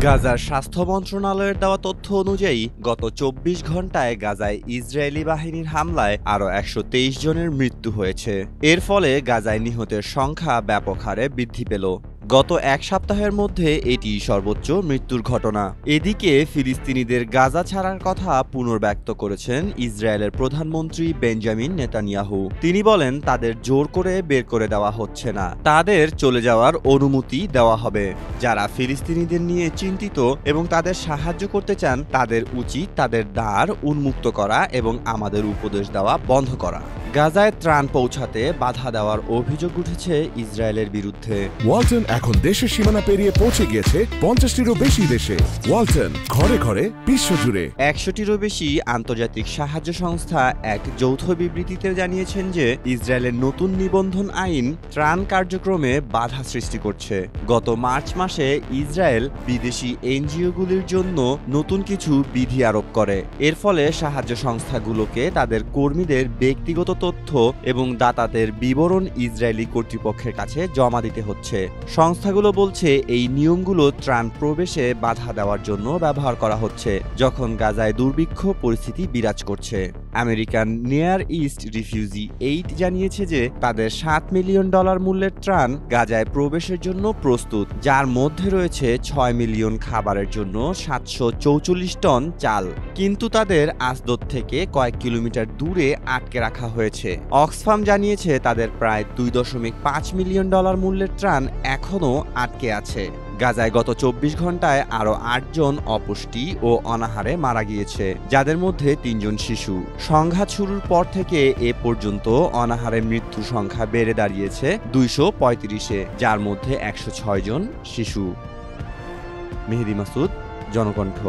গাজার স্বাস্থ্য মন্ত্রণালয়ের দেওয়া তথ্য অনুযায়ী গত ২৪ ঘন্টায় গাজায় ইসরায়েলি বাহিনীর হামলায় আরও ১২৩ জনের মৃত্যু হয়েছে। এর ফলে গাজায় নিহতের সংখ্যা ব্যাপক হারে বৃদ্ধি পেল। গত এক সপ্তাহের মধ্যে এটি সর্বোচ্চ মৃত্যুর ঘটনা। এদিকে ফিলিস্তিনিদের গাজা ছাড়ার কথা পুনর্ব্যক্ত করেছেন ইসরায়েলের প্রধানমন্ত্রী বেঞ্জামিন নেতানিয়াহু। তিনি বলেন, তাদের জোর করে বের করে দেওয়া হচ্ছে না, তাদের চলে যাওয়ার অনুমতি দেওয়া হবে। যারা ফিলিস্তিনিদের নিয়ে চিন্তিত এবং তাদের সাহায্য করতে চান, তাদের উচিত তাদের দ্বার উন্মুক্ত করা এবং আমাদের উপদেশ দেওয়া বন্ধ করা। গাজায় ত্রাণ পৌঁছাতে বাধা দেওয়ার অভিযোগ উঠেছে ইসরায়েলের বিরুদ্ধে। ওয়ালটন এখন দেশের সীমানা পেরিয়ে পৌঁছে গিয়েছে ৫০টিরও বেশি দেশে। ওয়ালটন, ঘরে ঘরে বিশ্বজুড়ে। ১০০টিরও বেশি আন্তর্জাতিক সাহায্য সংস্থা এক যৌথ বিবৃতিতে জানিয়েছেন যে ইসরায়েলের নতুন নিবন্ধন আইন ত্রাণ কার্যক্রমে বাধা সৃষ্টি করছে। গত মার্চ মাসে ইসরায়েল বিদেশি এনজিওগুলির জন্য নতুন কিছু বিধি আরোপ করে। এর ফলে সাহায্য সংস্থাগুলোকে তাদের কর্মীদের ব্যক্তিগত তথ্য এবং দাতাদের বিবরণ ইসরায়েলি কর্তৃপক্ষের কাছে জমা দিতে হচ্ছে। সংস্থাগুলো বলছে, এই নিয়মগুলো ত্রাণ প্রবেশে বাধা দেওয়ার জন্য ব্যবহার করা হচ্ছে যখন গাজায় দুর্ভিক্ষ পরিস্থিতি বিরাজ করছে। American near east refugee aid জানিয়েছে যে তাদের $7 মিলিয়ন মূল্যের ত্রাণ গাজায় প্রবেশের জন্য প্রস্তুত, যার মধ্যে রয়েছে ৬ মিলিয়ন খাবারের জন্য ৭৪৪ টন চাল। কিন্তু তাদের আসদোদ থেকে কয়েক কিলোমিটার দূরে আটকে রাখা হয়েছে। অক্সফাম জানিয়েছে তাদের প্রায় $2.৫ মিলিয়ন মূল্যের ত্রাণ এখনও আটকে আছে। গাজায় গত ২৪ ঘন্টায় আরও ৮ জন অপুষ্টি ও অনাহারে মারা গিয়েছে, যাদের মধ্যে ৩ জন শিশু। সংঘাত শুরুর পর থেকে এ পর্যন্ত অনাহারে মৃত্যুর সংখ্যা বেড়ে দাঁড়িয়েছে ২৩৫-এ, যার মধ্যে ১০৬ জন শিশু। মেহেদী মাসুদ, জনকণ্ঠ।